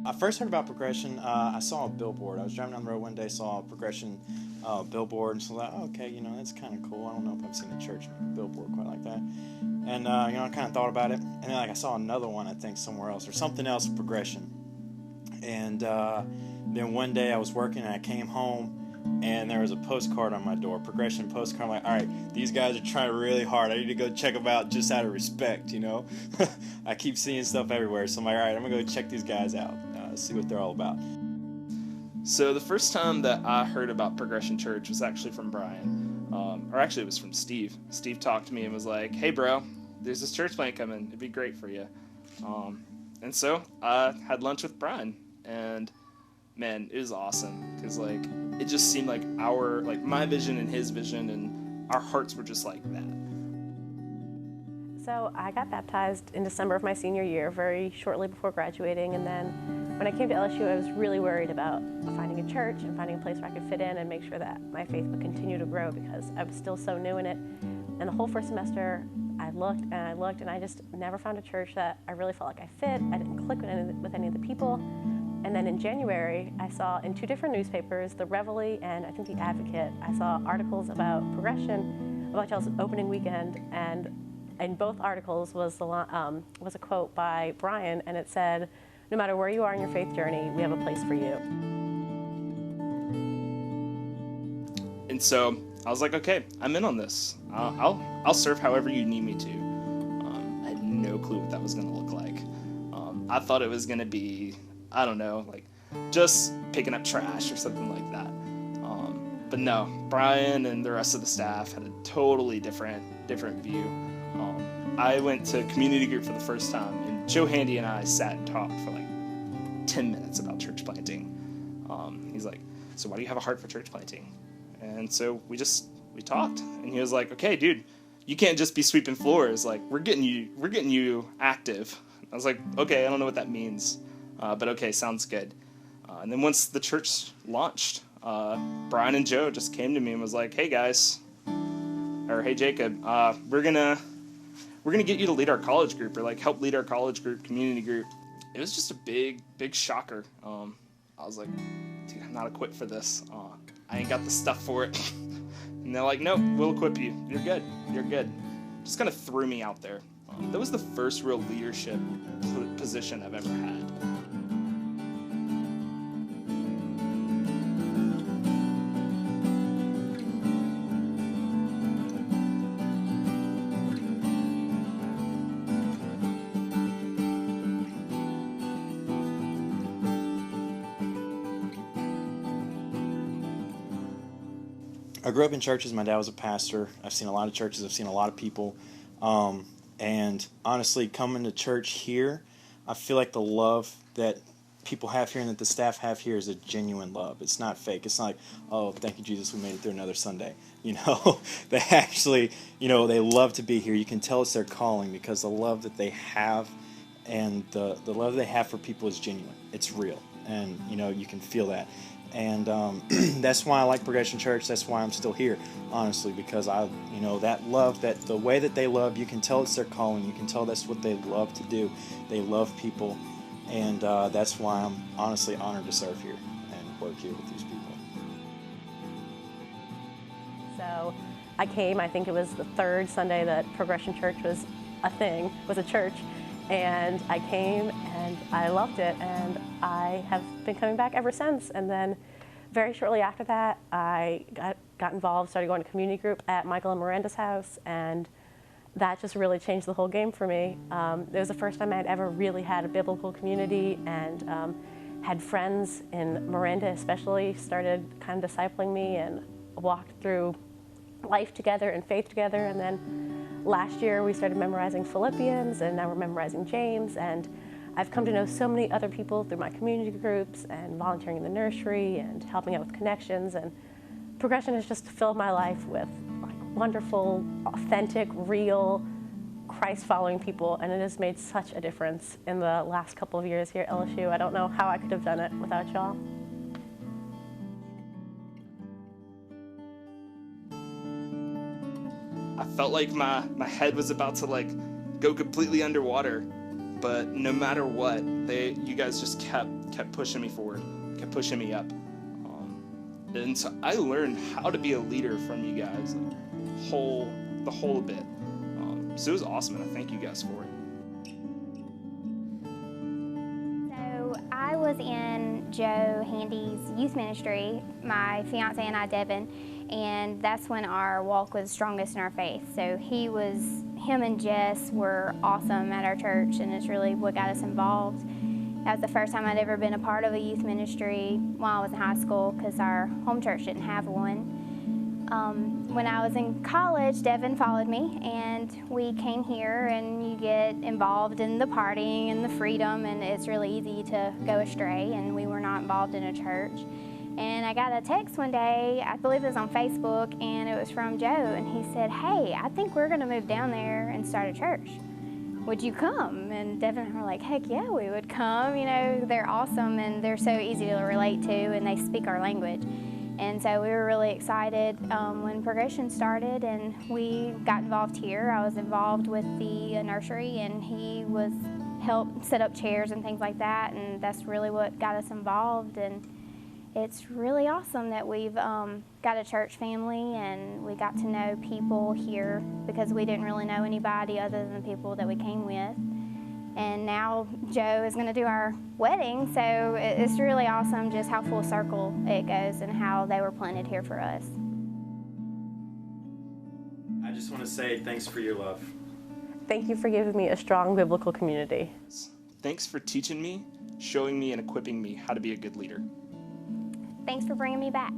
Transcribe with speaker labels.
Speaker 1: I first heard about Progression. I saw a billboard. I was driving down the road one day, saw a Progression billboard, and so I was like, oh, okay, that's kind of cool. I don't know if I've seen a church billboard quite like that. And I kind of thought about it, and then I saw another one, I think, somewhere else or something else, Progression. And then one day I was working and I came home and there was a postcard on my door, Progression postcard. I'm like, all right, these guys are trying really hard. I need to go check them out just out of respect, I keep seeing stuff everywhere, so I'm like, all right, I'm gonna go check these guys out, see what they're all about.
Speaker 2: So the first time that I heard about Progression Church was actually from Brian, or actually it was from Steve. Steve talked to me and was like, hey bro, there's this church plant coming, it'd be great for you. And so I had lunch with Brian, and man, it was awesome, because it just seemed like my vision and his vision, and our hearts were just like that.
Speaker 3: So I got baptized in December of my senior year, very shortly before graduating, and then when I came to LSU, I was really worried about finding a church and finding a place where I could fit in and make sure that my faith would continue to grow, because I was still so new in it. And the whole first semester, I looked and I just never found a church that I really felt like I fit. I didn't click with any of the people. And then in January, I saw in 2 different newspapers, the Reveille and I think the Advocate, I saw articles about Progression, about y'all's opening weekend, and in both articles was a quote by Brian, and it said, no matter where you are in your faith journey, we have a place for you.
Speaker 2: And so I was like, okay, I'm in on this. I'll serve however you need me to. I had no clue what that was going to look like. I thought it was going to be, I don't know, just picking up trash or something like that. But no, Brian and the rest of the staff had a totally different view. I went to community group for the first time, and Joe Handy and I sat and talked for 10 minutes about church planting. He's like, so why do you have a heart for church planting? And so we talked, and he was like, okay, dude, you can't just be sweeping floors. We're getting you active. I was like, okay, I don't know what that means, but okay, sounds good. And then once the church launched, Brian and Joe just came to me and was like, hey guys, or hey Jacob, we're gonna get you to lead our college group, or help lead our college group, community group. It was just a big shocker. I was like, dude, I'm not equipped for this. I ain't got the stuff for it. And they're like, no, we'll equip you. You're good. Just kind of threw me out there. That was the first real leadership position I've ever had.
Speaker 1: I grew up in churches. My dad was a pastor. I've seen a lot of churches. I've seen a lot of people. And honestly, coming to church here, I feel like the love that people have here and that the staff have here is a genuine love. It's not fake. It's not like, oh, thank you, Jesus, we made it through another Sunday. They actually, they love to be here. You can tell it's their calling, because the love that they have and the love they have for people is genuine. It's real. And, you can feel that. And that's why I like Progression Church. That's why I'm still here, honestly, because that love, that the way that they love, you can tell it's their calling. You can tell that's what they love to do. They love people, and that's why I'm honestly honored to serve here and work here with these people.
Speaker 3: So I came, I think it was the 3rd Sunday that Progression Church was a church. And I came and I loved it, and I have been coming back ever since. And then very shortly after that, I got involved, started going to community group at Michael and Miranda's house, and that just really changed the whole game for me. It was the first time I had ever really had a biblical community, and had friends in Miranda especially started kind of discipling me and walked through life together and faith together. And then last year we started memorizing Philippians, and now we're memorizing James, and I've come to know so many other people through my community groups and volunteering in the nursery and helping out with connections, and Progression has just filled my life with wonderful, authentic, real, Christ-following people, and it has made such a difference in the last couple of years here at LSU. I don't know how I could have done it without y'all.
Speaker 2: I felt like my head was about to go completely underwater, but no matter what, you guys just kept kept pushing me forward, kept pushing me up. And so I learned how to be a leader from you guys, the whole bit. So it was awesome, and I thank you guys for it.
Speaker 4: So I was in Joe Handy's youth ministry, my fiance and I, Devin, and that's when our walk was strongest in our faith. So him and Jess were awesome at our church, and it's really what got us involved. That was the first time I'd ever been a part of a youth ministry while I was in high school, because our home church didn't have one. When I was in college, Devin followed me, and we came here, and you get involved in the partying and the freedom, and it's really easy to go astray, and we were not involved in a church. And I got a text one day, I believe it was on Facebook, and it was from Joe, and he said, "Hey, I think we're going to move down there and start a church. Would you come?" And Devin and I were like, "Heck yeah, we would come." You know, they're awesome, and they're so easy to relate to, and they speak our language. And so we were really excited when Progression started, and we got involved here. I was involved with the nursery, and he helped set up chairs and things like that, and that's really what got us involved. And it's really awesome that we've got a church family, and we got to know people here, because we didn't really know anybody other than the people that we came with. And now Joe is going to do our wedding, so it's really awesome just how full circle it goes and how they were planted here for us.
Speaker 1: I just want to say thanks for your love.
Speaker 3: Thank you for giving me a strong biblical community.
Speaker 2: Thanks for teaching me, showing me, and equipping me how to be a good leader.
Speaker 4: Thanks for bringing me back.